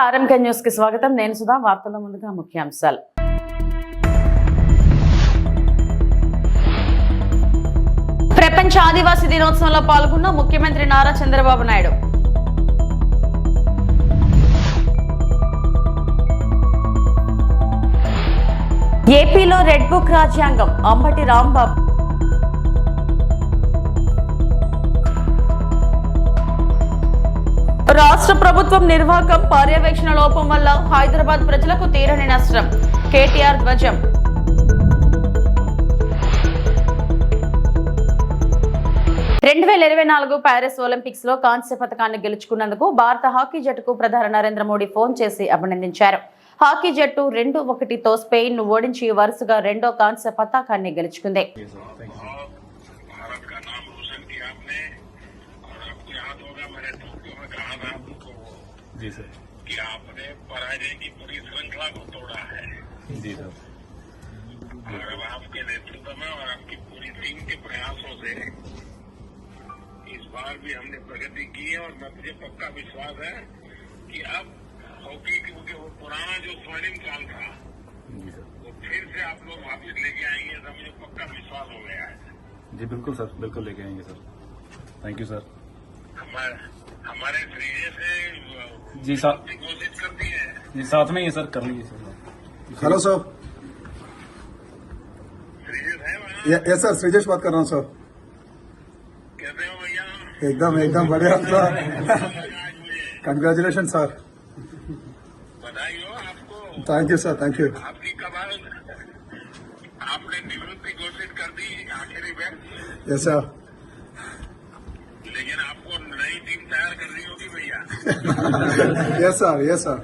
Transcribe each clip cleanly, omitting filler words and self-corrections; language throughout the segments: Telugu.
ఆర్ఎంకే న్యూస్ కి స్వాగతం. నేను సుధా. వార్తల ముందుగా ముఖ్యాంశాలు. ప్రపంచ ఆదివాసీ దినోత్సవంలో పాల్గొన్న ముఖ్యమంత్రి నారా చంద్రబాబు నాయుడు. ఏపీలో రెడ్ బుక్ రాజ్యాంగం. అంబటి రాంబాబు. రాష్ట్ర ప్రభుత్వం నిర్వాహకం పర్యవేక్షణ లోపం వల్ల హైదరాబాద్ ప్రజలకు తీరని నష్టం. కేటీఆర్ ధ్వజం. ప్యారిస్ ఒలింపిక్స్ లో కాంస్య పథకాన్ని గెలుచుకున్నందుకు భారత హాకీ జట్టుకు ప్రధాని నరేంద్ర మోడీ ఫోన్ చేసి అభినందించారు. హాకీ జట్టు 2-1తో స్పెయిన్ ను ఓడించి వరుసగా రెండో కాంస్య పతాకాన్ని గెలుచుకుంది. जी सर कि आपने पराजय की पूरी श्रृंखला को तोड़ा है। जी सर और अब आपके नेतृत्व में और आपकी पूरी टीम के प्रयासों से इस बार भी हमने प्रगति की है और मुझे पक्का विश्वास है कि अब हॉकी क्योंकि वो पुराना जो स्वर्णिम काल था वो फिर से आप लोग वापिस लेके आएंगे, ऐसा मुझे पक्का विश्वास हो गया है। जी बिल्कुल सर, बिल्कुल लेके आएंगे सर। Thank you sir. हमारे श्रीजय से जी साहब घोषित कर दी है। जी साथ में ही सर, कर लीजिए सर। Hello sir. श्रीजय है यस सर, श्रीजेश बात कर रहा हूँ सर। कैसे हो भैया? एकदम बढ़िया सर। Congratulation sir. बधाई हो आपको। Thank you sir, thank you. आपकी कमाल, आपने निवृत्ति घोषित कर दी आखिरी में, यस सर। लेकिन आपको नई टीम तैयार करनी होगी भैया। Yes sir, yes sir.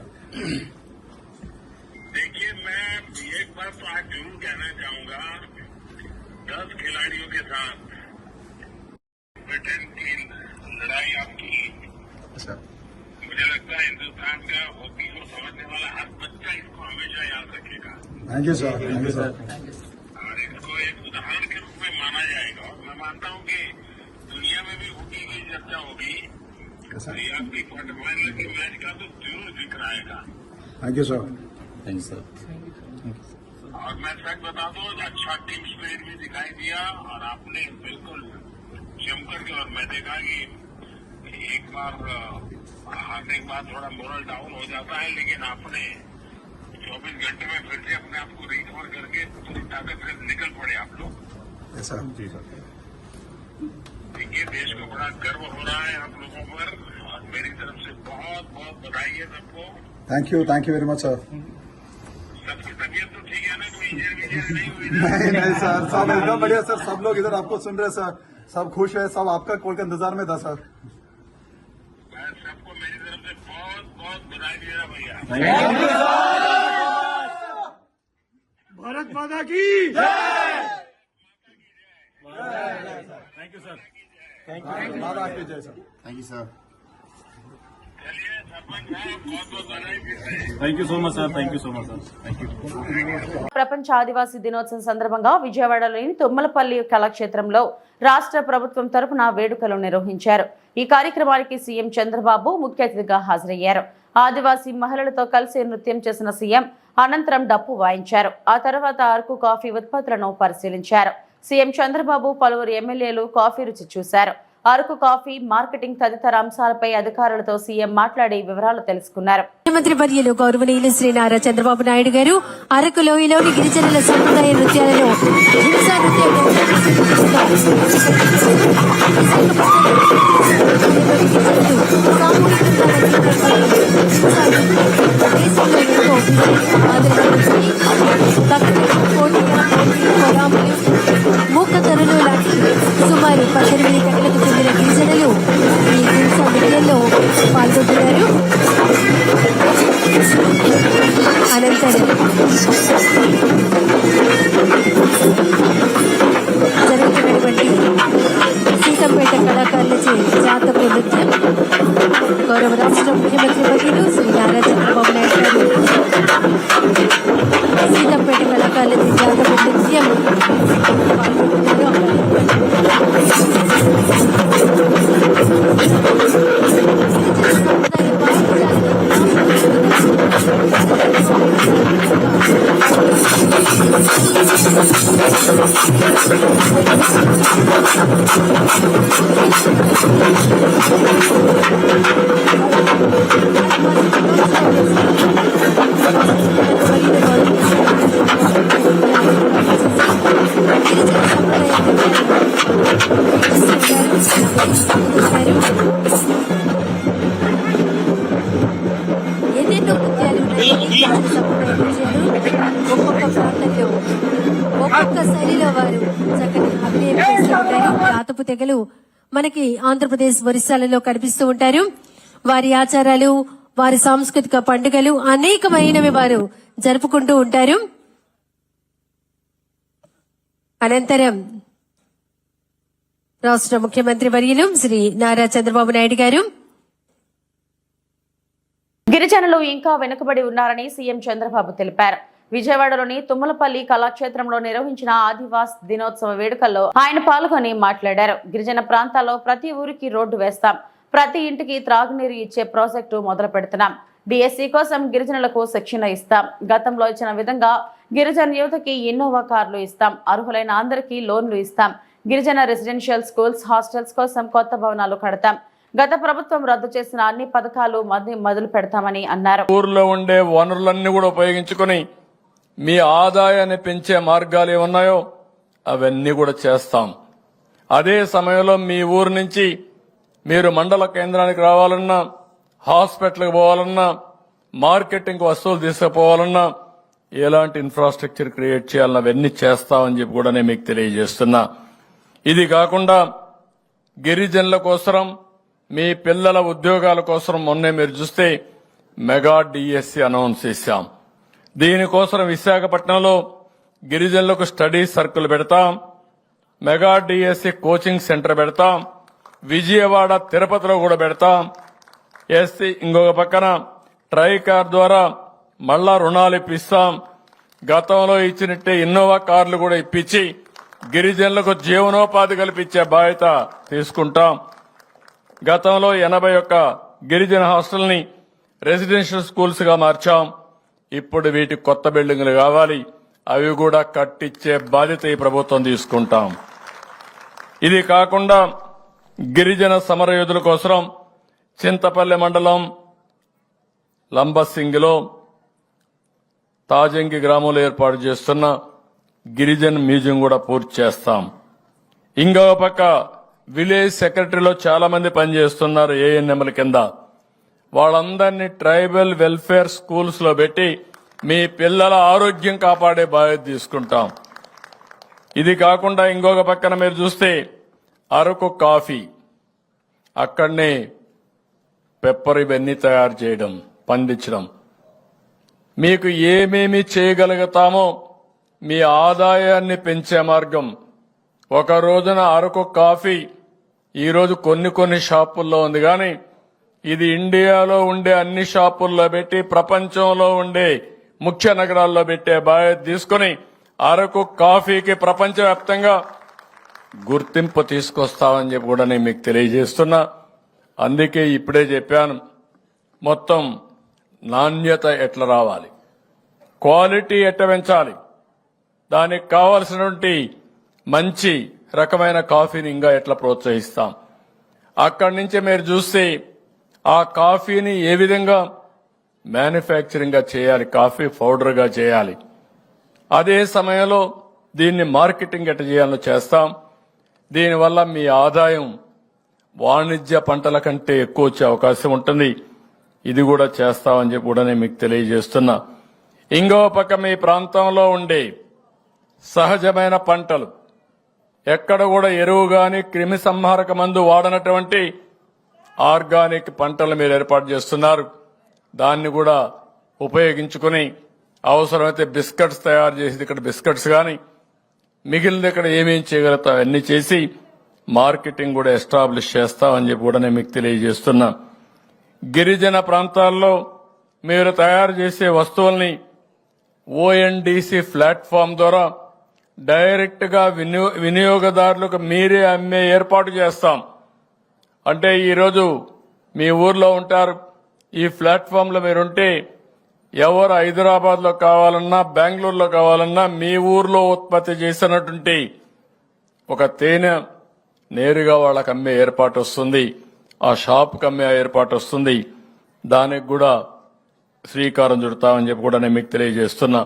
देखिए, मैं एक बार तो आज जरूर कहना चाहूंगा, 10 खिलाड़ियों के साथ ब्रिटेन की लड़ाई आपकी, मुझे लगता है हिंदुस्तान का हॉकी को समझने वाला हर बच्चा इसको हमेशा याद रखेगा thank you sir, thank you sir. और इसको एक उदाहरण के रूप में माना जाएगा। और मैं मानता हूं कि दुनिया में भी हॉकी की चर्चा होगी तो ये आपकी क्वार्टर फाइनल के मैच का तो जरूर जिक्र आएगा। Thank you sir. Thank you sir. और मैं सच बता दूं, अच्छा टीम स्पिरिट भी दिखाई दिया और आपने बिल्कुल जमकर के, और मैं देखा कि एक बार हारने के बाद थोड़ा मोरल डाउन हो जाता है, लेकिन आपने 24 घंटे में फिर से अपने आप को रिकवर करके पूरी ताकत से निकल पड़े आप लोग। Yes sir. जी सर। देखिए, देश को बड़ा गर्व हो रहा है आप लोगों पर और मेरी तरफ से बहुत बहुत बधाई है सबको। Thank you very much sir. सबकी तबीयत तो ठीक है ना? कोई इंजर नहीं हुई ना? नहीं सर, सब एकदम बढ़िया सर। सब लोग इधर आपको सुन रहे सर, सब खुश है, सब आपका कॉल के इंतजार में था सर। मैं सबको मेरी तरफ से बहुत बहुत बधाई दे रहा भैया। भारत माता की thank you sir. Thank you. माता आपकी जय सर। Thank you sir. चलिए सरपंच साहब, बहुत बहुत बधाई फिर से। Thank you so much sir. Thank you so much sir. Thank you. ప్రపంచ ఆదివాసీ దినోత్సవం సందర్భంగా విజయవాడలోని తుమ్మలపల్లి కళాక్షేత్రంలో రాష్ట్ర ప్రభుత్వం తరపున వేడుకలు నిర్వహించారు. ఈ కార్యక్రమానికి సీఎం చంద్రబాబు ముఖ్య అతిథిగా హాజరయ్యారు. ఆదివాసీ మహిళలతో కలిసి నృత్యం చేసిన సీఎం అనంతరం డప్పు వాయించారు. ఆ తర్వాత అరకు కాఫీ ఉత్పత్తులను పరిశీలించారు. సీఎం చంద్రబాబు పలువురు ఎమ్మెల్యేలు కాఫీ రుచి చూశారు. అరకు కాఫీ మార్కెటింగ్ తదితర అంశాలపై అధికారులతో సీఎం మాట్లాడి వివరాలు తెలుసుకున్నారు. ముఖ్యమంత్రి వర్యులు గౌరవనీయులు శ్రీ నారా చంద్రబాబు నాయుడు గారు అరకు లోయలోని గిరిజనుల సంప్రదాయ నృత్యాలలో హింసా మూకతరులు లాంటి సుమారు 18 గంటలకు చెందిన గిరిజనులు ఈ హింసా నృత్యంలో పాల్గొంటున్నారు. అనంతరం జరుగుతున్నటువంటి సీతంపేట కళాకారులచే జాతర నృత్యం గౌరవ రాష్ట్ర ముఖ్యమంత్రి వర్యులు శ్రీ నారా చంద్రబాబు నాయుడు గారు సీతంపేట కళాకారులచే జాతర నృత్యం పాల్గొంటున్నారు. తెగలు మనకి ఆంధ్రప్రదేశ్ ఒరిస్సాలలో కనిపిస్తూ ఉంటారు. వారి ఆచారాలు, వారి సాంస్కృతిక పండుగలు అనేకమైనవి వారు జరుపుకుంటూ ఉంటారు. అనంతరం రాష్ట్ర ముఖ్యమంత్రి వర్యులు శ్రీ నారా చంద్రబాబు నాయుడు గారు గిరిజనులు ఇంకా వెనుకబడి ఉన్నారని సీఎం చంద్రబాబు తెలిపారు. విజయవాడలోని తుమ్మలపల్లి కళాక్షేత్రంలో నిర్వహించిన ఆదివాస్ దినోత్సవ వేడుకల్లో ఆయన పాల్గొని మాట్లాడారు. గిరిజన ప్రాంతాల్లో ప్రతి ఊరికి రోడ్డు వేస్తాం, ప్రతి ఇంటికి త్రాగునీరు ఇచ్చే ప్రాజెక్టు మొదలు పెడుతున్నాం, డిఎస్సి కోసం గిరిజనులకు శిక్షణ ఇస్తాం, గతంలో ఇచ్చిన విధంగా గిరిజన యువతకి ఇన్నోవా కార్లు ఇస్తాం, అర్హులైన అందరికీ లోన్లు ఇస్తాం, గిరిజన రెసిడెన్షియల్ స్కూల్స్, హాస్టల్స్ కోసం కొత్త భవనాలు కడతాం, గత ప్రభుత్వం రద్దు చేసిన అన్ని పథకాలు మొదలు పెడతామని అన్నారు. ఊర్లో ఉండే వనరులన్నీ కూడా ఉపయోగించుకుని మీ ఆదాయాన్ని పెంచే మార్గాలు ఏమున్నాయో అవన్నీ కూడా చేస్తాం. అదే సమయంలో మీ ఊరు నుంచి మీరు మండల కేంద్రానికి రావాలన్నా, హాస్పిటల్కి పోవాలన్నా, మార్కెటింగ్ వస్తువులు తీసుకుపోవాలన్నా ఎలాంటి ఇన్ఫ్రాస్ట్రక్చర్ క్రియేట్ చేయాలన్నా అవన్నీ చేస్తామని చెప్పి కూడా నేను మీకు తెలియజేస్తున్నా. ఇది కాకుండా గిరిజనుల కోసం, మీ పిల్లల ఉద్యోగాల కోసం మొన్నే మీరు చూస్తే మెగా డిఎస్సి అనౌన్స్ చేశాం. దీనికోసం విశాఖపట్నంలో గిరిజనులకు స్టడీ సర్కిల్ పెడతాం, మెగా డిఎస్సి కోచింగ్ సెంటర్ పెడతాం, విజయవాడ తిరుపతిలో కూడా పెడతాం. ఇంకొక పక్కన ట్రైకార్ ద్వారా మళ్లా రుణాలు ఇప్పిస్తాం. గతంలో ఇచ్చినట్టే ఇన్నోవా కార్లు కూడా ఇప్పించి గిరిజనులకు జీవనోపాధి కల్పించే బాధ్యత తీసుకుంటాం. గతంలో 81 గిరిజన హాస్టల్ని రెసిడెన్షియల్ స్కూల్స్ గా మార్చాం. ఇప్పుడు వీటికి కొత్త బిల్డింగులు కావాలి, అవి కూడా కట్టించే బాధ్యత ఈ ప్రభుత్వం తీసుకుంటాం. ఇది కాకుండా గిరిజన సమరయోధుల కోసం చింతపల్లి మండలం లంబసింగిలో తాజంగి గ్రామంలో ఏర్పాటు చేస్తున్న గిరిజన్ మ్యూజియం కూడా పూర్తి చేస్తాం. ఇంకో పక్క విలేజ్ సెక్రటరీలో చాలా మంది పనిచేస్తున్నారు ఏఎన్ఎంల కింద. వాళ్ళందరినీ ట్రైబల్ వెల్ఫేర్ స్కూల్స్ లో పెట్టి మీ పిల్లల ఆరోగ్యం కాపాడే బాధ్యత తీసుకుంటాం. ఇది కాకుండా ఇంకొక పక్కన మీరు చూస్తే అరకు కాఫీ, అక్కడనే పెప్పర్ ఇవన్నీ తయారు చేయడం, పండించడం, మీకు ఏమేమి చేయగలుగుతామో మీ ఆదాయాన్ని పెంచే మార్గం. ఒక రోజున అరకు కాఫీ ఈరోజు కొన్ని షాపుల్లో ఉంది, కానీ ఇది ఇండియాలో ఉండే అన్ని షాపుల్లో పెట్టి ప్రపంచంలో ఉండే ముఖ్య నగరాల్లో పెట్టే బాధ్యత తీసుకుని అరకు కాఫీకి ప్రపంచవ్యాప్తంగా గుర్తింపు తీసుకొస్తామని చెప్పి కూడా నేను మీకు తెలియజేస్తున్నా. అందుకే ఇప్పుడే చెప్పాను, మొత్తం నాణ్యత ఎట్లా రావాలి, క్వాలిటీ ఎట్లా పెంచాలి, దానికి కావలసినటువంటి మంచి రకమైన కాఫీని ఇంకా ఎట్లా ప్రోత్సహిస్తాం. అక్కడి నుంచి మీరు చూస్తే ఆ కాఫీని ఏ విధంగా మ్యానుఫ్యాక్చరింగ్ గా చేయాలి, కాఫీ పౌడర్ గా చేయాలి, అదే సమయంలో దీన్ని మార్కెటింగ్ ఎట్లా చేయాలో చేస్తాం. దీనివల్ల మీ ఆదాయం వాణిజ్య పంటల కంటే ఎక్కువ వచ్చే అవకాశం ఉంటుంది. ఇది కూడా చేస్తామని చెప్పి కూడా నేను మీకు తెలియజేస్తున్నా. ఇంకో పక్క మీ ప్రాంతంలో ఉండే సహజమైన పంటలు, ఎక్కడ కూడా ఎరువు గాని క్రిమి సంహారక మందు వాడనటువంటి ఆర్గానిక్ పంటలు మీరు ఏర్పాటు చేస్తున్నారు. దాన్ని కూడా ఉపయోగించుకుని అవసరమైతే బిస్కెట్స్ తయారు చేసి ఇక్కడ బిస్కెట్స్ గాని మిగిలిన ఇక్కడ ఏమేం చేయగలుగుతాం అన్ని చేసి మార్కెటింగ్ కూడా ఎస్టాబ్లిష్ చేస్తామని చెప్పి కూడా నేను మీకు తెలియజేస్తున్నా. గిరిజన ప్రాంతాల్లో మీరు తయారు చేసే వస్తువుల్ని ఓఎన్డీసీ ప్లాట్ఫామ్ ద్వారా డైరెక్ట్ గా వినియోగదారులకు మీరే అమ్మే ఏర్పాటు చేస్తాం. అంటే ఈరోజు మీ ఊర్లో ఉంటారు, ఈ ప్లాట్ఫామ్ లో మీరుంటే ఎవరు హైదరాబాద్ లో కావాలన్నా, బెంగళూరులో కావాలన్నా మీ ఊర్లో ఉత్పత్తి చేసినటువంటి ఒక తేనె నేరుగా వాళ్ళకి అమ్మే ఏర్పాటు వస్తుంది, ఆ షాప్కి అమ్మే ఏర్పాటు వస్తుంది. దానికి కూడా శ్రీకారం చుడతామని చెప్పి కూడా నేను మీకు తెలియజేస్తున్నా.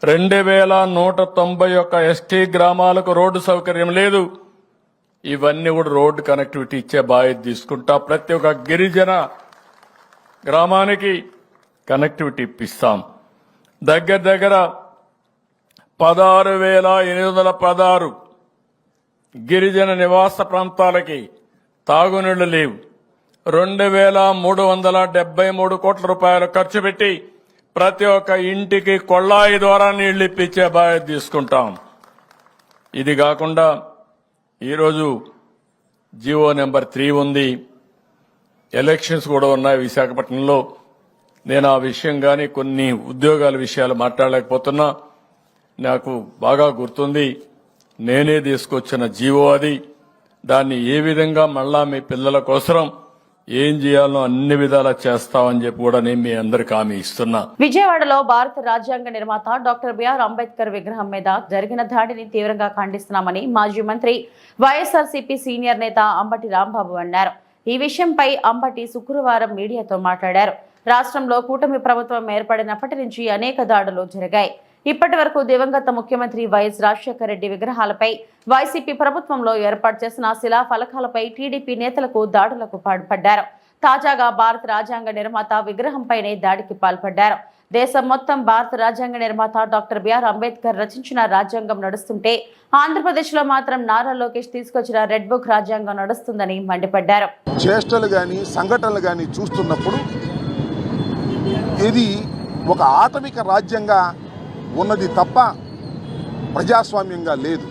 2191 ఎస్టీ గ్రామాలకు రోడ్డు సౌకర్యం లేదు. ఇవన్నీ కూడా రోడ్డు కనెక్టివిటీ ఇచ్చే బాధ్యత తీసుకుంటా. ప్రతి ఒక్క గిరిజన గ్రామానికి కనెక్టివిటీ ఇప్పిస్తాం. దగ్గర 16,816 గిరిజన నివాస ప్రాంతాలకి తాగునీళ్లు లేవు. 2,373 కోట్ల రూపాయలు ఖర్చు పెట్టి ప్రతి ఒక్క ఇంటికి కొళాయి ద్వారా నీళ్లు ఇప్పించే బాధ్యత తీసుకుంటాం. ఇది కాకుండా ఈరోజు జీవో నెంబర్ 3 ఉంది. ఎలక్షన్స్ కూడా ఉన్నాయి విశాఖపట్నంలో. నేను ఆ విషయం కానీ కొన్ని ఉద్యోగాల విషయాలు మాట్లాడలేకపోతున్నా. నాకు బాగా గుర్తుంది, నేనే తీసుకొచ్చిన జీవో అది. దాన్ని ఏ విధంగా మళ్ళా మీ పిల్లల కోసం ఏం చేయాలో అన్ని విధాలా చేస్తామని చెప్పి కూడా నేను మీ అందరికి హామీ ఇస్తున్నా. విజయవాడలో భారత రాజ్యాంగ నిర్మాత డాక్టర్ బిఆర్ అంబేద్కర్ విగ్రహం మీద జరిగిన దాడిని తీవ్రంగా ఖండిస్తున్నామని మాజీ మంత్రి వైఎస్ఆర్సీపీ సీనియర్ నేత అంబటి రాంబాబు అన్నారు. ఈ విషయంపై అంబటి శుక్రవారం మీడియాతో మాట్లాడారు. రాష్ట్రంలో కూటమి ప్రభుత్వం ఏర్పడినప్పటి నుంచి అనేక దాడులు జరిగాయి. ఇప్పటి వరకు దివంగత ముఖ్యమంత్రి వైఎస్ రాజశేఖర రెడ్డి విగ్రహాలపై వైసీపీ ప్రభుత్వంలో ఏర్పాటు చేసిన శిలా ఫలకాలపై టీడీపీ నేతలకు దాడులకు పాల్పడ్డారు. తాజాగా భారత రాజ్యాంగ నిర్మాత విగ్రహంపైనే దాడికి పాల్పడ్డారు. దేశం మొత్తం భారత రాజ్యాంగ నిర్మాత డాక్టర్ బిఆర్ అంబేద్కర్ రచించిన రాజ్యాంగం నడుస్తుంటే ఆంధ్రప్రదేశ్లో మాత్రం నారా లోకేష్ తీసుకొచ్చిన రెడ్ బుక్ రాజ్యాంగం నడుస్తుందని మండిపడ్డారు. చేష్టలు కానీ సంఘటనలు కానీ చూస్తున్నప్పుడు ఇది ఒక ఆటవిక రాజ్యంగా ఉన్నది తప్ప ప్రజాస్వామ్యంగా లేదు.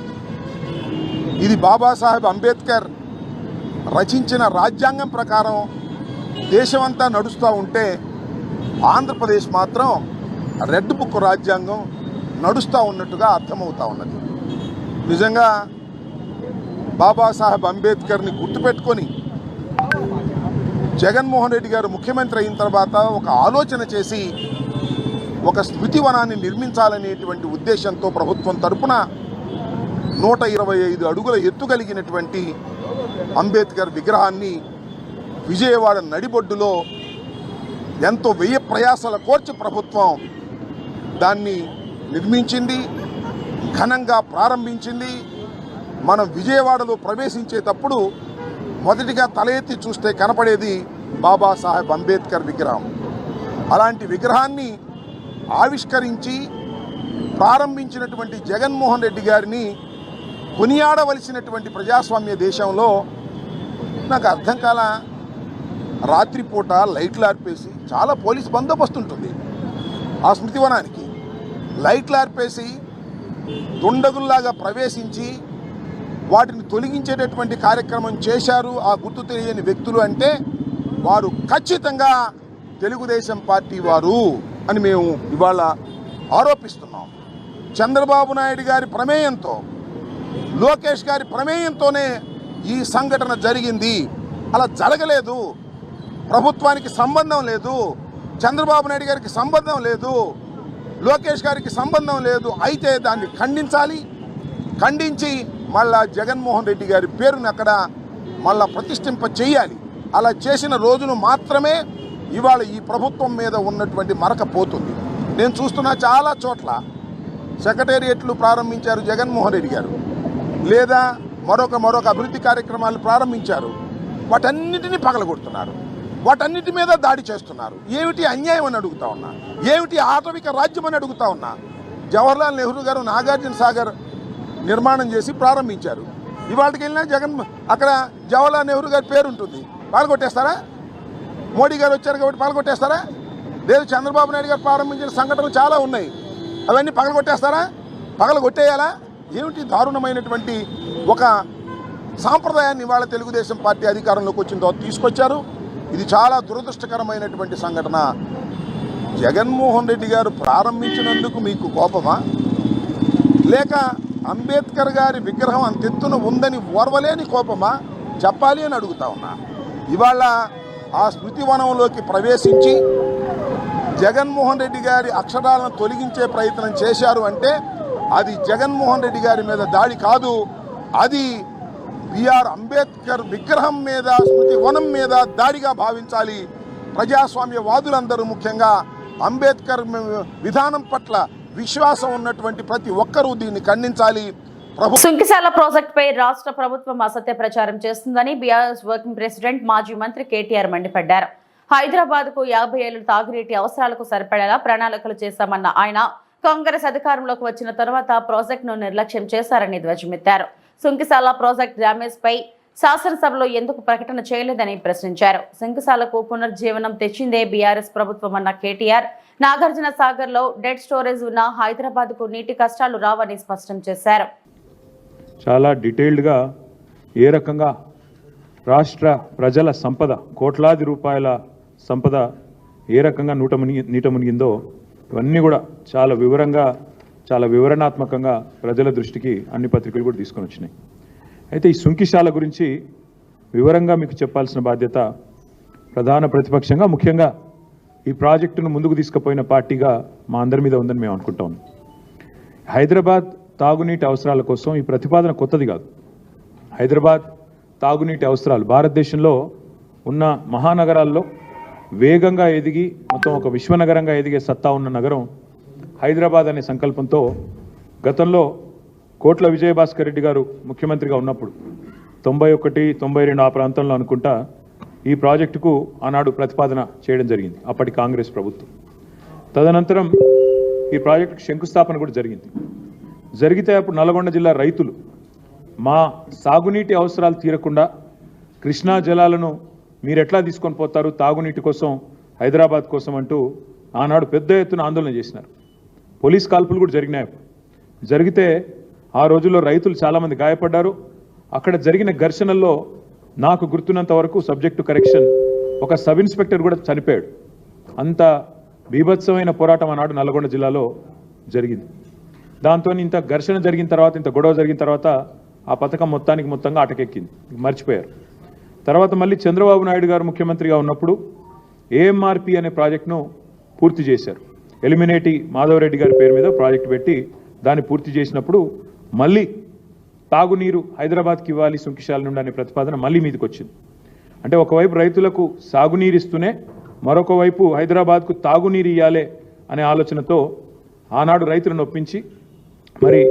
ఇది బాబాసాహెబ్ అంబేద్కర్ రచించిన రాజ్యాంగం ప్రకారం దేశమంతా నడుస్తూ ఉంటే ఆంధ్రప్రదేశ్ మాత్రం రెడ్ బుక్ రాజ్యాంగం నడుస్తూ ఉన్నట్టుగా అర్థమవుతా ఉన్నది. నిజంగా బాబాసాహెబ్ అంబేద్కర్ని గుర్తుపెట్టుకొని జగన్మోహన్ రెడ్డి గారు ముఖ్యమంత్రి అయిన తర్వాత ఒక ఆలోచన చేసి ఒక స్మృతివనాన్ని నిర్మించాలనేటువంటి ఉద్దేశంతో ప్రభుత్వం తరపున 125 అడుగుల ఎత్తు కలిగినటువంటి అంబేద్కర్ విగ్రహాన్ని విజయవాడ నడిబొడ్డులో ఎంతో వ్యయ ప్రయాసాల కోర్చి ప్రభుత్వం దాన్ని నిర్మించింది, ఘనంగా ప్రారంభించింది. మనం విజయవాడలో ప్రవేశించేటప్పుడు మొదటిగా తల ఎత్తి చూస్తే కనపడేది బాబాసాహెబ్ అంబేద్కర్ విగ్రహం. అలాంటి విగ్రహాన్ని ఆవిష్కరించి ప్రారంభించినటువంటి జగన్మోహన్ రెడ్డి గారిని కొనియాడవలసినటువంటి ప్రజాస్వామ్య దేశంలో నాకు అర్థం కాల. రాత్రిపూట లైట్లు ఆర్పేసి, చాలా పోలీస్ బందోబస్తు ఉంటుంది ఆ స్మృతివనానికి, లైట్లు ఆర్పేసి దుండగుల్లాగా ప్రవేశించి వాటిని తొలగించేటటువంటి కార్యక్రమం చేశారు ఆ గుర్తు తెలియని వ్యక్తులు. అంటే వారు ఖచ్చితంగా తెలుగుదేశం పార్టీ వారు అని మేము ఇవాళ ఆరోపిస్తున్నాం. చంద్రబాబు నాయుడు గారి ప్రమేయంతో, లోకేష్ గారి ప్రమేయంతోనే ఈ సంఘటన జరిగింది. అలా జరగలేదు. ప్రభుత్వానికి సంబంధం లేదు, చంద్రబాబు నాయుడు గారికి సంబంధం లేదు, లోకేష్ గారికి సంబంధం లేదు. అయితే దాన్ని ఖండించాలి. ఖండించి మళ్ళా జగన్మోహన్ రెడ్డి గారి పేరుని అక్కడ మళ్ళా ప్రతిష్ఠింప చేయాలి. అలా చేసిన రోజును మాత్రమే ఇవాళ ఈ ప్రభుత్వం మీద ఉన్నటువంటి మరక పోతుంది. నేను చూస్తున్నా చాలా చోట్ల సెక్రటేరియట్లు ప్రారంభించారు జగన్మోహన్ రెడ్డి గారు, లేదా మరొక అభివృద్ధి కార్యక్రమాలు ప్రారంభించారు. వాటన్నిటినీ పగలగొడుతున్నారు, వాటన్నిటి మీద దాడి చేస్తున్నారు. ఏమిటి అన్యాయం అని అడుగుతా ఉన్నా, ఏమిటి ఆటవిక రాజ్యం అని అడుగుతా ఉన్నా. జవహర్లాల్ నెహ్రూ గారు నాగార్జున సాగర్ నిర్మాణం చేసి ప్రారంభించారు. ఇవాళకి వెళ్ళినా అక్కడ జవహర్లాల్ నెహ్రూ గారి పేరు ఉంటుంది. పాల్గొట్టేస్తారా? మోడీ గారు వచ్చారు కాబట్టి పాల్గొట్టేస్తారా? లేదు, చంద్రబాబు నాయుడు గారు ప్రారంభించిన సంఘటనలు చాలా ఉన్నాయి, అవన్నీ పగలగొట్టేస్తారా? పగలగొట్టేయాలా? ఏమిటి దారుణమైనటువంటి ఒక సాంప్రదాయాన్ని ఇవాళ తెలుగుదేశం పార్టీ అధికారంలోకి వచ్చిన తర్వాత తీసుకొచ్చారు. ఇది చాలా దురదృష్టకరమైనటువంటి సంఘటన. జగన్మోహన్ రెడ్డి గారు ప్రారంభించినందుకు మీకు కోపమా, లేక అంబేద్కర్ గారి విగ్రహం అంతెత్తున ఉందని ఓర్వలేని కోపమా? చెప్పాలి అని అడుగుతా ఉన్నా. ఇవాళ ఆ స్మృతివనంలోకి ప్రవేశించి జగన్మోహన్ రెడ్డి గారి అక్షరాలను తొలగించే ప్రయత్నం చేశారు అంటే అది జగన్మోహన్ రెడ్డి గారి మీద దాడి కాదు, అది బిఆర్ అంబేద్కర్ విగ్రహం మీద, స్మృతివనం మీద దాడిగా భావించాలి. ప్రజాస్వామ్యవాదులందరూ ముఖ్యంగా అంబేద్కర్ విధానం పట్ల విశ్వాసం ఉన్నటువంటి ప్రతి ఒక్కరూ దీన్ని ఖండించాలి. సుంకిశాల ప్రాజెక్టు పై రాష్ట్ర ప్రభుత్వం అసత్య ప్రచారం చేస్తుందని బీఆర్ఎస్ వర్కింగ్ ప్రెసిడెంట్ మాజీ మంత్రి కేటీఆర్ మండిపడ్డారు. హైదరాబాద్ కు 50 ఏళ్ల తాగునీటి అవసరాలకు సరిపడేలా ప్రణాళికలు చేశామన్న ఆయన కాంగ్రెస్ అధికారంలోకి వచ్చిన తర్వాత ప్రాజెక్టును నిర్లక్ష్యం చేశారని ధ్వజమెత్తారు. సుంకిశాల ప్రాజెక్ట్ డ్యామేజ్ పై శాసనసభలో ఎందుకు ప్రకటన చేయలేదని ప్రశ్నించారు. సుంకిశాలకు పునర్జీవనం తెచ్చిందే బీఆర్ఎస్ ప్రభుత్వం అన్న కేటీఆర్, నాగార్జున సాగర్ లో డెడ్ స్టోరేజ్ ఉన్న హైదరాబాద్ కు నీటి కష్టాలు రావని స్పష్టం చేశారు. చాలా డీటెయిల్డ్గా ఏ రకంగా రాష్ట్ర ప్రజల సంపద, కోట్లాది రూపాయల సంపద ఏ రకంగా నీట మునిగిందో ఇవన్నీ కూడా చాలా వివరంగా, చాలా వివరణాత్మకంగా ప్రజల దృష్టికి అన్ని పత్రికలు కూడా తీసుకొని వచ్చినాయి. అయితే ఈ సుంకిశాల గురించి వివరంగా మీకు చెప్పాల్సిన బాధ్యత ప్రధాన ప్రతిపక్షంగా, ముఖ్యంగా ఈ ప్రాజెక్టును ముందుకు తీసుకుపోయిన పార్టీగా మా అందరి మీద ఉందని మేము అనుకుంటా ఉన్నాం. హైదరాబాద్ తాగునీటి అవసరాల కోసం ఈ ప్రతిపాదన కొత్తది కాదు. హైదరాబాద్ తాగునీటి అవసరాలు భారతదేశంలో ఉన్న మహానగరాల్లో వేగంగా ఎదిగి మొత్తం ఒక విశ్వనగరంగా ఎదిగే సత్తా ఉన్న నగరం హైదరాబాద్ అనే సంకల్పంతో గతంలో కోట్ల విజయభాస్కర్ రెడ్డి గారు ముఖ్యమంత్రిగా ఉన్నప్పుడు 91, 92 ఆ ప్రాంతంలో అనుకుంటా ఈ ప్రాజెక్టుకు ఆనాడు ప్రతిపాదన చేయడం జరిగింది అప్పటి కాంగ్రెస్ ప్రభుత్వం. తదనంతరం ఈ ప్రాజెక్టుకు శంకుస్థాపన కూడా జరిగింది. జరిగితే అప్పుడు నల్గొండ జిల్లా రైతులు మా సాగునీటి అవసరాలు తీరకుండా కృష్ణా జలాలను మీరు ఎట్లా తీసుకొని పోతారు తాగునీటి కోసం, హైదరాబాద్ కోసం అంటూ ఆనాడు పెద్ద ఎత్తున ఆందోళన చేసినారు. పోలీస్ కాల్పులు కూడా జరిగినాయి. జరిగితే ఆ రోజుల్లో రైతులు చాలామంది గాయపడ్డారు. అక్కడ జరిగిన ఘర్షణల్లో నాకు గుర్తున్నంత వరకు సబ్జెక్టు కరెక్షన్ ఒక సబ్ ఇన్స్పెక్టర్ కూడా చనిపోయాడు. అంత బీభత్సమైన పోరాటం ఆనాడు నల్గొండ జిల్లాలో జరిగింది. దాంతో ఇంత ఘర్షణ జరిగిన తర్వాత, ఇంత గొడవ జరిగిన తర్వాత ఆ పథకం మొత్తంగా అటకెక్కింది, మర్చిపోయారు. తర్వాత మళ్ళీ చంద్రబాబు నాయుడు గారు ముఖ్యమంత్రిగా ఉన్నప్పుడు ఏఎంఆర్పి అనే ప్రాజెక్టును పూర్తి చేశారు. ఎలిమినేటి మాధవరెడ్డి గారి పేరు మీద ప్రాజెక్టు పెట్టి దాన్ని పూర్తి చేసినప్పుడు మళ్ళీ తాగునీరు హైదరాబాద్కి ఇవ్వాలి సుంకిశాల నుండి అనే ప్రతిపాదన మళ్ళీ మీదకి వచ్చింది. అంటే ఒకవైపు రైతులకు సాగునీరు ఇస్తూనే మరొక వైపు హైదరాబాద్కు తాగునీరు ఇవ్వాలి అనే ఆలోచనతో ఆనాడు రైతులను ఒప్పించి మరి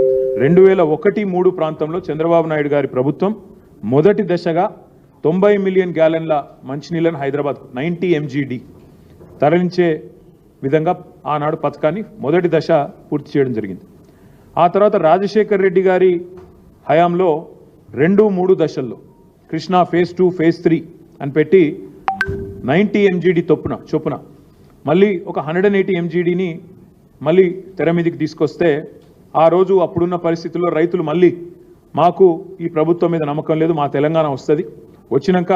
2001-3 ప్రాంతంలో చంద్రబాబు నాయుడు గారి ప్రభుత్వం మొదటి దశగా 90 మిలియన్ గ్యాలన్ల మంచినీళ్ళను హైదరాబాద్ 90 MGD తరలించే విధంగా ఆనాడు పథకాన్ని మొదటి దశ పూర్తి చేయడం జరిగింది. ఆ తర్వాత రాజశేఖర్ రెడ్డి గారి హయాంలో 2-3 దశల్లో కృష్ణా ఫేజ్ 2, ఫేజ్ 3 అని పెట్టి 90 MGD చొప్పున మళ్ళీ ఒక 180 MGDని మళ్ళీ తెర మీదకి తీసుకొస్తే ఆ రోజు అప్పుడున్న పరిస్థితుల్లో రైతులు మళ్ళీ మాకు ఈ ప్రభుత్వం మీద నమ్మకం లేదు, మా తెలంగాణ వస్తుంది, వచ్చినాక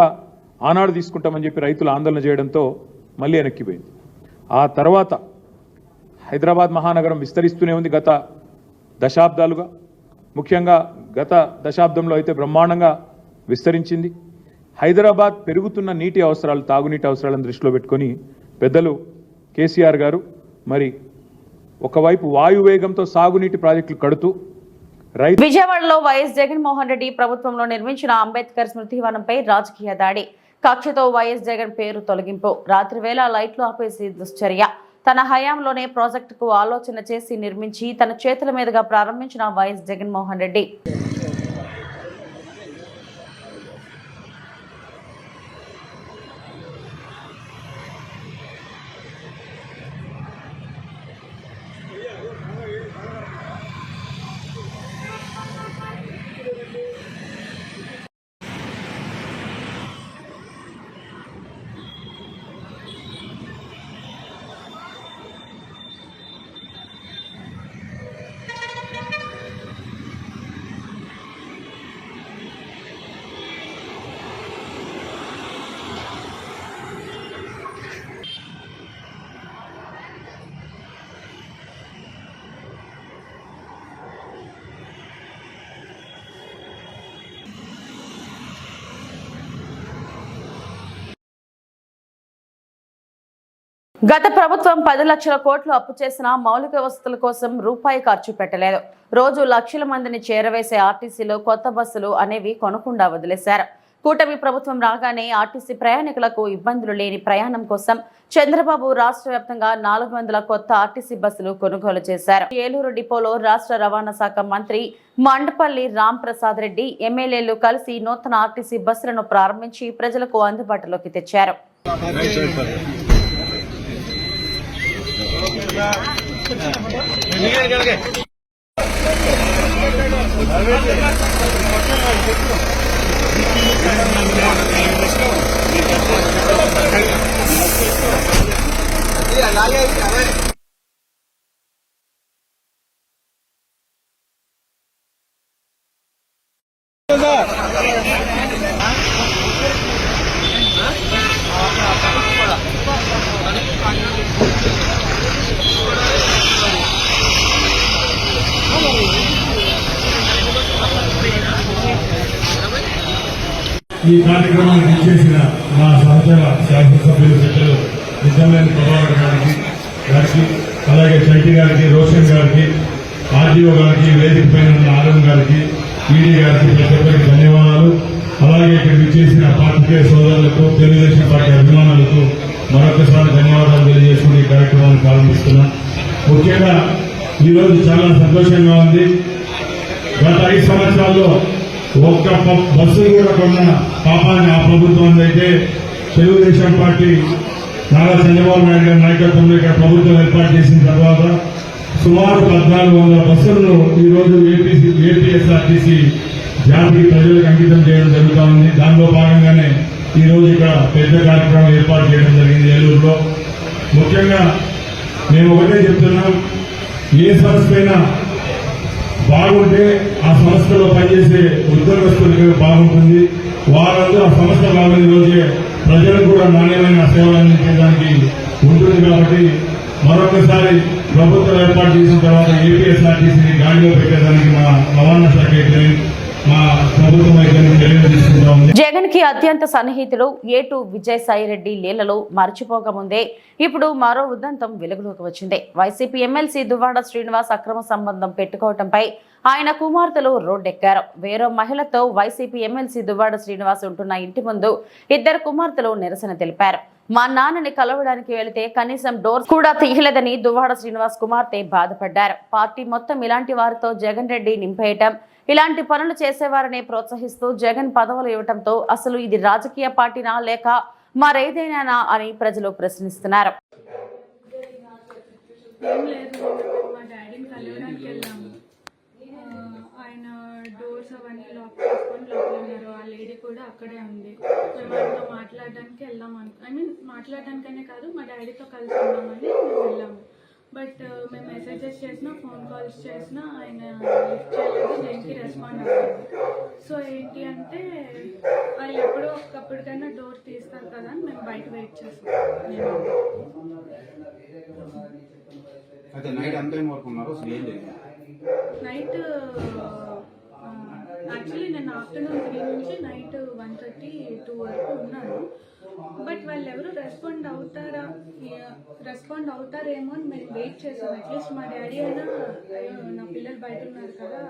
ఆనాడు తీసుకుంటామని చెప్పి రైతులు ఆందోళన చేయడంతో మళ్ళీ వెనక్కిపోయింది. ఆ తర్వాత హైదరాబాద్ మహానగరం విస్తరిస్తూనే ఉంది గత దశాబ్దాలుగా. ముఖ్యంగా గత దశాబ్దంలో అయితే బ్రహ్మాండంగా విస్తరించింది. హైదరాబాద్ పెరుగుతున్న నీటి అవసరాలు, తాగునీటి అవసరాలను దృష్టిలో పెట్టుకొని పెద్దలు కేసీఆర్ గారు మరి ఒకవైపు వాయువేగంతో సాగునీటి ప్రాజెక్టులు కడుతూ విజయవాడలో వైఎస్ జగన్మోహన్ రెడ్డి ప్రభుత్వంలో నిర్మించిన అంబేద్కర్ స్మృతివనంపై రాజకీయ దాడి, కక్షతో వైఎస్ జగన్ పేరు తొలగింపు, రాత్రి వేళ లైట్లు ఆపేసి దుశ్చర్య. తన హయాంలోనే ప్రాజెక్టుకు ఆలోచన చేసి నిర్మించి తన చేతుల మీదుగా ప్రారంభించిన వైఎస్ జగన్మోహన్ రెడ్డి గత ప్రభుత్వం 10 లక్షల కోట్లు అప్పు చేసిన మౌలిక వసతుల కోసం రూపాయి ఖర్చు పెట్టలేదు. రోజు లక్షల మందిని చేరవేసే ఆర్టీసీలో కొత్త బస్సులు అనేవి కొనకుండా వదిలేశారు. కూటమి ప్రభుత్వం రాగానే ఆర్టీసీ ప్రయాణికులకు ఇబ్బందులు లేని ప్రయాణం కోసం చంద్రబాబు రాష్ట్ర వ్యాప్తంగా 400 కొత్త ఆర్టీసీ బస్సులు కొనుగోలు చేశారు. ఏలూరు డిపోలో రాష్ట్ర రవాణా శాఖ మంత్రి మండపల్లి రాంప్రసాద్ రెడ్డి ఎమ్మెల్యేలు కలిసి నూతన ఆర్టీసీ బస్సులను ప్రారంభించి ప్రజలకు అందుబాటులోకి తెచ్చారు. ఈ కార్యక్రమానికి ఇచ్చేసిన మా సహచర శాసనసభ్యులు పెద్దలు నిజమైన ప్రభాకర్ గారికి అలాగే చైతి గారికి, రోషన్ గారికి, ఆర్డీఓ గారికి, వేదిక పైన ఉన్న ఆర్ఎం గారికి, ఈడీ గారికి ప్రతి ఒక్కరికి ధన్యవాదాలు. అలాగే ఇక్కడికి ఇచ్చేసిన పార్టీ సోదరులకు, తెలుగుదేశం పార్టీ అభిమానులకు మరొకసారి ధన్యవాదాలు తెలియజేసుకుని ఈ కార్యక్రమాన్ని ప్రారంభిస్తున్నాం. ముఖ్యంగా ఈరోజు చాలా సంతోషంగా ఉంది. గత 5 సంవత్సరాల్లో ఒక్క బస్సు కూడా కొన్న పాపాన్ని ఆ ప్రభుత్వం అయితే తెలుగుదేశం పార్టీ నారా చంద్రబాబు నాయుడు గారి నాయకత్వంలో ఇక్కడ ప్రభుత్వం ఏర్పాటు చేసిన తర్వాత సుమారు 1400 బస్సులను ఈరోజు ఏపీఎస్ఆర్టీసీ జాతికి ప్రజలకు అంకితం చేయడం జరుగుతూ ఉంది. దానిలో భాగంగానే ఈరోజు ఇక్కడ పెద్ద కార్యక్రమం ఏర్పాటు చేయడం జరిగింది ఏలూరులో. ముఖ్యంగా మేము ఒకటే చెప్తున్నాం, ఏ సంస్థ అయినా బాగుంటే ఆ సంస్థలో పనిచేసే ఉద్యోగస్తులకు బాగుంటుంది. వారందరూ ఆ సంస్థ బాగుండే రోజే ప్రజలకు కూడా నాణ్యమైన సేవలు అందించడానికి ఉంటుంది. కాబట్టి మరొకసారి ప్రభుత్వం ఏర్పాటు చేసిన తర్వాత ఏపీఎస్ఆర్టీసీని గాడిలో పెట్టేదానికి మా రవాణా శాఖ అయితే మా ప్రభుత్వం అయితే చర్యలు తీసుకుంటా ఉంది. జగన్ కి అత్యంత సన్నిహితుడు ఏటు విజయసాయిరెడ్డి లీలలు మర్చిపోకముందే ఇప్పుడు మరో ఉదంతం వెలుగులోకి వచ్చింది. వైసీపీ ఎమ్మెల్సీ దువ్వాడ శ్రీనివాస్ అక్రమ సంబంధం పెట్టుకోవడంపై ఆయన కుమార్తెలు రోడ్డెక్కారు. వేరో మహిళతో వైసీపీ ఎమ్మెల్సీ దువ్వాడ శ్రీనివాస్ ఉంటున్న ఇంటి ముందు 2 కుమార్తెలు నిరసన తెలిపారు. మా నాన్నని కలవడానికి వెళితే కనీసం డోర్ కూడా తీయలేదని దువ్వాడ శ్రీనివాస్ కుమార్తె బాధపడ్డారు. పార్టీ మొత్తం ఇలాంటి వారితో జగన్ రెడ్డి నింపేయటం, ఇలాంటి పనులు చేసేవారనే ప్రోత్సహిస్తూ జగన్ పదవులు ఇవ్వడంతో అసలు ఇది రాజకీయ పార్టీనా లేక మరేదైనా అని ప్రజలు ప్రశ్నిస్తున్నారు. ఆయన డోర్స్ అవన్నీ లాక్ చేసుకొని లోపల ఉన్నారు. ఆ లేడీ కూడా అక్కడే ఉంది. మేము ఆయనతో మాట్లాడడానికి వెళ్దాం మాట్లాడడానికనే కాదు, మా డాడీతో కలిసి ఉన్నామని మేము వెళ్ళాము. బట్ మేము మెసేజెస్ చేసినా, ఫోన్ కాల్స్ చేసినా ఆయన లిఫ్ట్ చేయలేదు, దేనికి రెస్పాండ్ అవ్వలేదు. సో ఏంటి అంటే వాళ్ళు ఎప్పుడో ఒక్కప్పటికైనా డోర్ తీస్తారు కదా అని మేము బయట వెయిట్ చేస్తాం. నైట్ యాక్చువల్లీ నేను ఆఫ్టర్నూన్ 3 నుంచి నైట్ 1:30, 2 వరకు ఉన్నాను. బట్ వాళ్ళు ఎవరు రెస్పాండ్ అవుతారేమో అని మేము వెయిట్ చేసాం. అట్లీస్ట్ మా డాడీ అయినా నా పిల్లలు బయట ఉన్నారు కదా,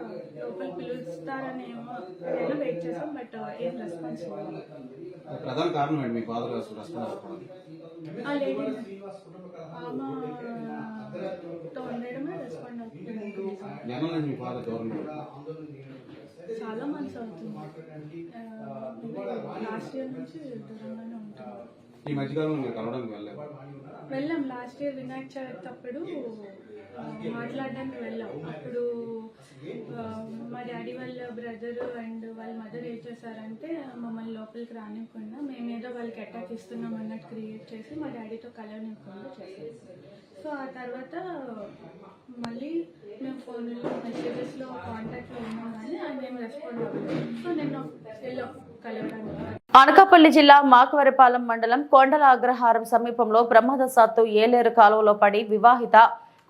లోపల పిలుస్తారనేమో అయినా వెయిట్ చేసాం. బట్ ఏం రెస్పాన్స్ లేదు. ప్రధాన కారణం ఏంటి మీ ఫాదర్ రెస్పాన్స్ ఆ లేడీ ఆమెతో ఉండడమే రెస్పాండ్ అవుతుంది. చాలా మంత్స్ అవుతుంది. లాస్ట్ ఇయర్ నుంచి దూరంగానే ఉంటాం. ఈ మధ్యకాలంలో మీరు కలవడానికి వెళ్ళాం. లాస్ట్ ఇయర్ వినాయక చవితి అప్పుడు మాట్లాడడానికి వెళ్ళాం. అప్పుడు మా డాడీ వాళ్ళ బ్రదర్ అండ్ వాళ్ళ మదర్ ఏం చేశారంటే మమ్మల్ని లోపలికి రానివ్వకుండా మేమేదో వాళ్ళకి అటాక్ ఇస్తున్నాం అన్నట్టు క్రియేట్ చేసి మా డాడీతో కలవనివ్వకుండా చేశారు. సో ఆ తర్వాత మళ్ళీ మేము ఫోన్లో మెసేజెస్లో కాంటాక్ట్లో ఉన్నాం కానీ ఆయన ఏం రెస్పాండ్ అవ్వలేదు. సో నేను వెళ్ళాం కలవడానికి. అనకాపల్లి జిల్లా మాకవరపాలెం మండలం కొండల అగ్రహారం సమీపంలో బ్రహ్మదసాత్తు ఏలేరు కాలువలో పడి వివాహిత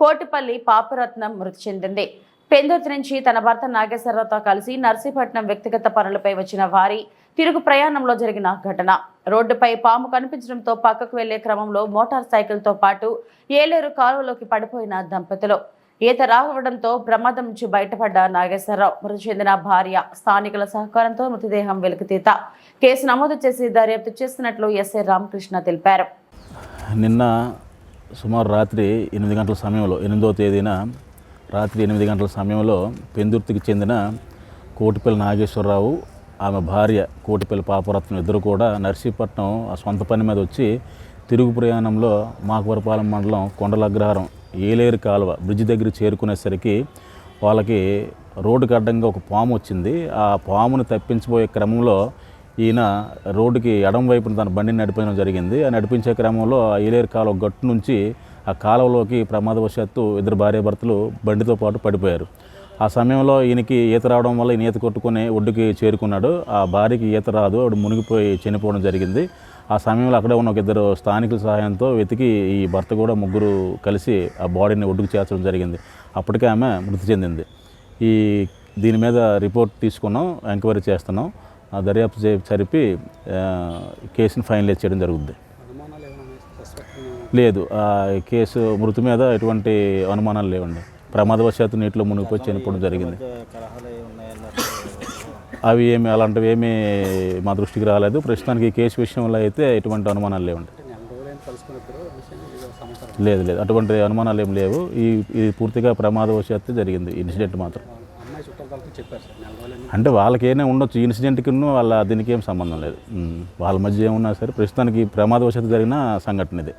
కోటిపల్లి పాపరత్నం మృతి చెందింది. పెందుర్తి నుంచి తన భర్త నాగేశ్వరరావుతో కలిసి నర్సీపట్నం వ్యక్తిగత పనులపై వచ్చిన వారి తిరుగు ప్రయాణంలో జరిగిన ఘటన. రోడ్డుపై పాము కనిపించడంతో పక్కకు వెళ్లే క్రమంలో మోటార్ సైకిల్తో పాటు ఏలేరు కాలువలోకి పడిపోయిన దంపతులు. ఈత రావడంతో ప్రమాదం నుంచి బయటపడ్డ నాగేశ్వరరావు మృతి చెందిన భార్య స్థానికుల సహకారంతో మృతదేహం వెలికితీత కేసు నమోదు చేసి దర్యాప్తు చేస్తున్నట్లు ఎస్ఐ రామకృష్ణ తెలిపారు. నిన్న సుమారు రాత్రి 8 గంటల సమయంలో 8వ తేదీన రాత్రి 8 గంటల సమయంలో పెందుర్తికి చెందిన కోటిపల్లి నాగేశ్వరరావు, ఆమె భార్య కోటిపల్లి పాపరత్నం ఇద్దరు కూడా నర్సీపట్నం ఆ సొంత పని మీద వచ్చి తిరుగు ప్రయాణంలో మాకవరపాలెం మండలం కొండల అగ్రహారం ఏలేరు కాలువ బ్రిడ్జ్ దగ్గర చేరుకునేసరికి వాళ్ళకి రోడ్డుకి అడ్డంగా ఒక పాము వచ్చింది. ఆ పాముని తప్పించబోయే క్రమంలో ఈయన రోడ్డుకి ఎడం వైపున తన బండిని నడిపించడం జరిగింది. ఆ నడిపించే క్రమంలో ఆ ఏలేరు కాలువ గట్టు నుంచి ఆ కాలువలోకి ప్రమాదవశాత్తు ఇద్దరు భార్యాభర్తలు బండితో పాటు పడిపోయారు. ఆ సమయంలో ఈయనకి ఈత రావడం వల్ల ఈయన ఈత కొట్టుకుని ఒడ్డుకి చేరుకున్నాడు. ఆ భార్యకి ఈత రాదు, ఆవిడ మునిగిపోయి చనిపోవడం జరిగింది. ఆ సమయంలో అక్కడే ఉన్న ఒక ఇద్దరు స్థానికుల సహాయంతో వెతికి ఈ భర్త కూడా ముగ్గురు కలిసి ఆ బాడీని ఒడ్డుకు చేర్చడం జరిగింది. అప్పటికే ఆమె మృతి చెందింది. దీని మీద రిపోర్ట్ తీసుకున్నాం, ఎంక్వైరీ చేస్తున్నాం. ఆ దర్యాప్తు జరిపి కేసుని ఫైనలైజ్ చేయడం జరుగుతుంది. లేదు, ఆ కేసు మృతి మీద ఎటువంటి అనుమానాలు లేవండి. ప్రమాదవశాత్తు నీటిలో మునిగిపోయి చనిపోవడం జరిగింది. అవి ఏమి అలాంటివి ఏమీ మా దృష్టికి రాలేదు. ప్రస్తుతానికి ఈ కేసు విషయంలో అయితే ఎటువంటి అనుమానాలు లేవండి. లేదు, అటువంటి అనుమానాలు ఏమి లేవు. ఇది పూర్తిగా ప్రమాదవశాత్తు జరిగింది ఇన్సిడెంట్ మాత్రం. అంటే వాళ్ళకి ఏమైనా ఉండొచ్చు, ఇన్సిడెంట్కి వాళ్ళ దీనికి ఏం సంబంధం లేదు. వాళ్ళ మధ్య ఏమున్నా సరే ప్రస్తుతానికి ప్రమాదవశాత్తు జరిగిన సంఘటన ఇది.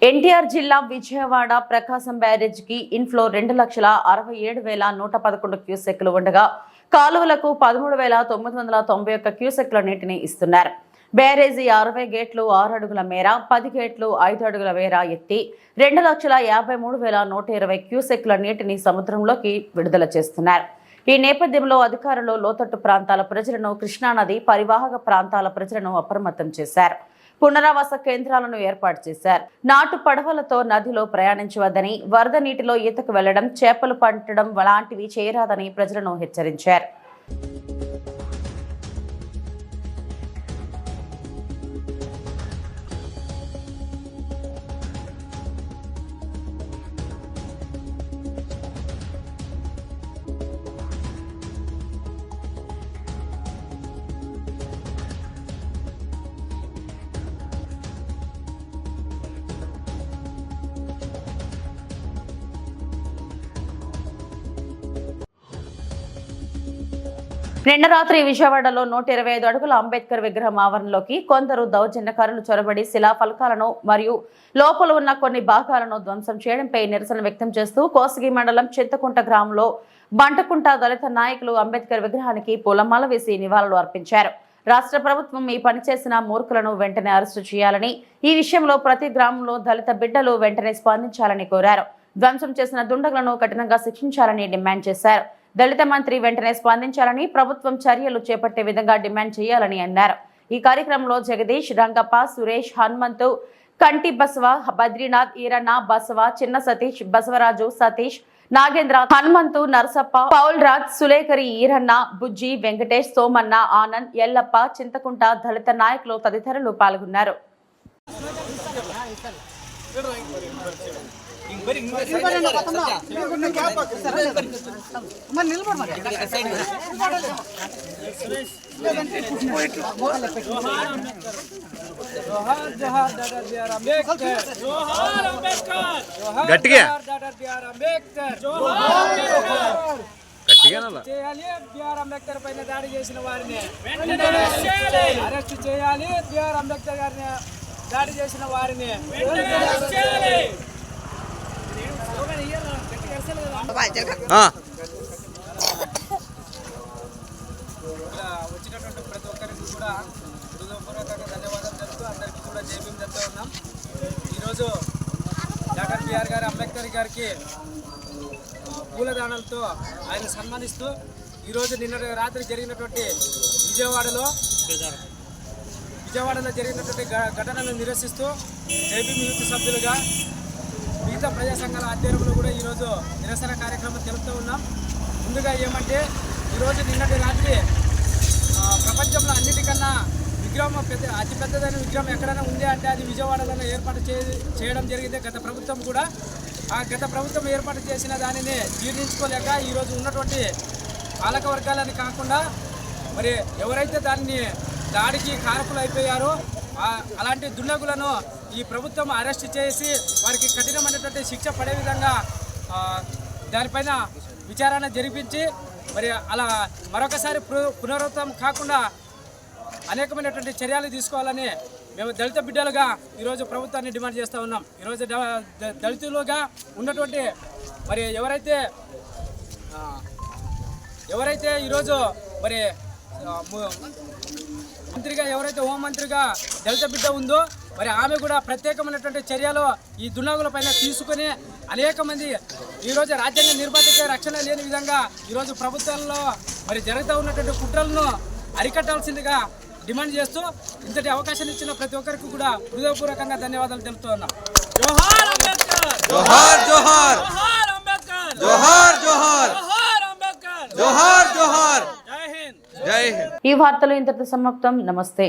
ఎన్టీఆర్ జిల్లా విజయవాడ ప్రకాశం బ్యారేజ్కి ఇన్ఫ్లో 2,67,111 క్యూసెక్లు ఉండగా కాలువలకు 13,991 క్యూసెక్ల నీటిని ఇస్తున్నారు. బ్యారేజీ 60 గేట్లు 6 అడుగుల మేర, 10 గేట్లు 5 అడుగుల మేర ఎత్తి 2,53,120 క్యూసెక్ల నీటిని సముద్రంలోకి విడుదల చేస్తున్నారు. ఈ నేపథ్యంలో అధికారులు లోతట్టు ప్రాంతాల ప్రజలను, కృష్ణానది పరివాహక ప్రాంతాల ప్రజలను అప్రమత్తం చేశారు. పునరావాస కేంద్రాలను ఏర్పాటు చేశారు. నాటు పడవలతో నదిలో ప్రయాణించవద్దని, వరద నీటిలో ఈతకు వెళ్లడం, చేపలు పట్టడం లాంటివి చేయరాదని ప్రజలను హెచ్చరించారు. నిన్న రాత్రి విజయవాడలో 125 అడుగుల అంబేద్కర్ విగ్రహం ఆవరణలోకి కొందరు దౌర్జన్యకారులు చొరబడి శిలా ఫలకాలను మరియు లోపల ఉన్న కొన్ని భాగాలను ధ్వంసం చేయడంపై నిరసన వ్యక్తం చేస్తూ కోసిగి మండలం చింతకుంట గ్రామంలో బంటకుంట దళిత నాయకులు అంబేద్కర్ విగ్రహానికి పూలమాల వేసి నివాళులు అర్పించారు. రాష్ట్ర ప్రభుత్వం ఈ పని చేసిన మూర్ఖులను వెంటనే అరెస్టు చేయాలని, ఈ విషయంలో ప్రతి గ్రామంలో దళిత బిడ్డలు వెంటనే స్పందించాలని కోరారు. ధ్వంసం చేసిన దుండగులను కఠినంగా శిక్షించాలని డిమాండ్ చేశారు. దళిత మంత్రి వెంటనే స్పందించాలని, ప్రభుత్వం చర్యలు చేపట్టే విధంగా డిమాండ్ చేయాలని అన్నారు. ఈ కార్యక్రమంలో జగదీష్, రంగప్ప, సురేష్, హనుమంతు, కంటి బసవ, బద్రీనాథ్, ఈరన్న, బసవ, చిన్న సతీష్, బసవరాజు, సతీష్, నాగేంద్ర, హనుమంతు, నరసప్ప, పౌల్ రాజ్, సులేకరి, ఈరన్న, బుజ్జి, వెంకటేష్, సోమన్న, ఆనంద్, ఎల్లప్ప, చింతకుంట దళిత నాయకులు తదితరులు పాల్గొన్నారు. గట్టిగా చేయాలి. బిఆర్ అంబేద్కర్ పైన దాడి చేసిన వారిని అరెస్ట్ చేయాలి. బిఆర్ అంబేద్కర్ గారిని దాడి చేసిన వారిని వచ్చినటువంటి ప్రతి ఒక్కరికి కూడా హృదయపూర్వకంగా ధన్యవాదాలు తెలుపుతూ అందరికీ కూడా జైభీం చెప్తూ ఉన్నాం. ఈరోజు డాక్టర్ బిఆర్ గారు అంబేద్కర్ గారికి పూలదానాలతో ఆయన సన్మానిస్తూ ఈరోజు నిన్న రాత్రి జరిగినటువంటి విజయవాడలో జరిగినటువంటి ఘటనలను నిరసిస్తూ జైభీం యూత్ సభ్యులుగా మిగతా ప్రజా సంఘాల ఆధ్వర్యంలో కూడా ఈరోజు నిరసన కార్యక్రమం తెలుపుతూ ఉన్నాం. ముందుగా ఏమంటే ఈరోజు నిన్నటి రాత్రి ప్రపంచంలో అన్నిటికన్నా విగ్రహం అతి పెద్దదైన విగ్రహం ఎక్కడైనా ఉంది అంటే అది విజయవాడలో ఏర్పాటు చేయడం జరిగింది గత ప్రభుత్వం కూడా. ఆ గత ప్రభుత్వం ఏర్పాటు చేసిన దానిని జీర్ణించుకోలేక ఈరోజు ఉన్నటువంటి పాలక వర్గాలని కాకుండా మరి ఎవరైతే దాన్ని దాడికి కారకులు అయిపోయారో అలాంటి దుండగులను ఈ ప్రభుత్వం అరెస్ట్ చేసి వారికి కఠినమైనటువంటి శిక్ష పడే విధంగా దానిపైన విచారణ జరిపించి మరి అలా మరొకసారి పునరావృతం కాకుండా అనేకమైనటువంటి చర్యలు తీసుకోవాలని మేము దళిత బిడ్డలుగా ఈరోజు ప్రభుత్వాన్ని డిమాండ్ చేస్తూ ఉన్నాం. ఈరోజు దళితులుగా ఉన్నటువంటి మరి ఎవరైతే ఎవరైతే ఈరోజు మరి మంత్రిగా ఎవరైతే హోంమంత్రిగా దళిత బిడ్డ ఉందో మరి ఆమె కూడా ప్రత్యేకమైనటువంటి చర్యలు ఈ దుండగుల పైన తీసుకుని అనేక మంది ఈరోజు రాజ్యాంగ నిర్మాతకే రక్షణ లేని విధంగా ఈరోజు ప్రభుత్వాల్లో మరి జరుగుతూ ఉన్నటువంటి కుట్రలను అరికట్టాల్సిందిగా డిమాండ్ చేస్తూ ఇంతటి అవకాశం ఇచ్చిన ప్రతి ఒక్కరికి కూడా హృదయపూర్వకంగా ధన్యవాదాలు తెలుపుతూ ఉన్నాం. జోహార్ అంబేద్కర్, జోహార్ జోహార్, జోహార్ అంబేద్కర్, జోహార్ జోహార్, జోహార్ అంబేద్కర్, జోహార్ జోహార్. జై హింద్. జై హింద్. ఈ వార్తలు ఇంతటితో సమాప్తం. నమస్తే.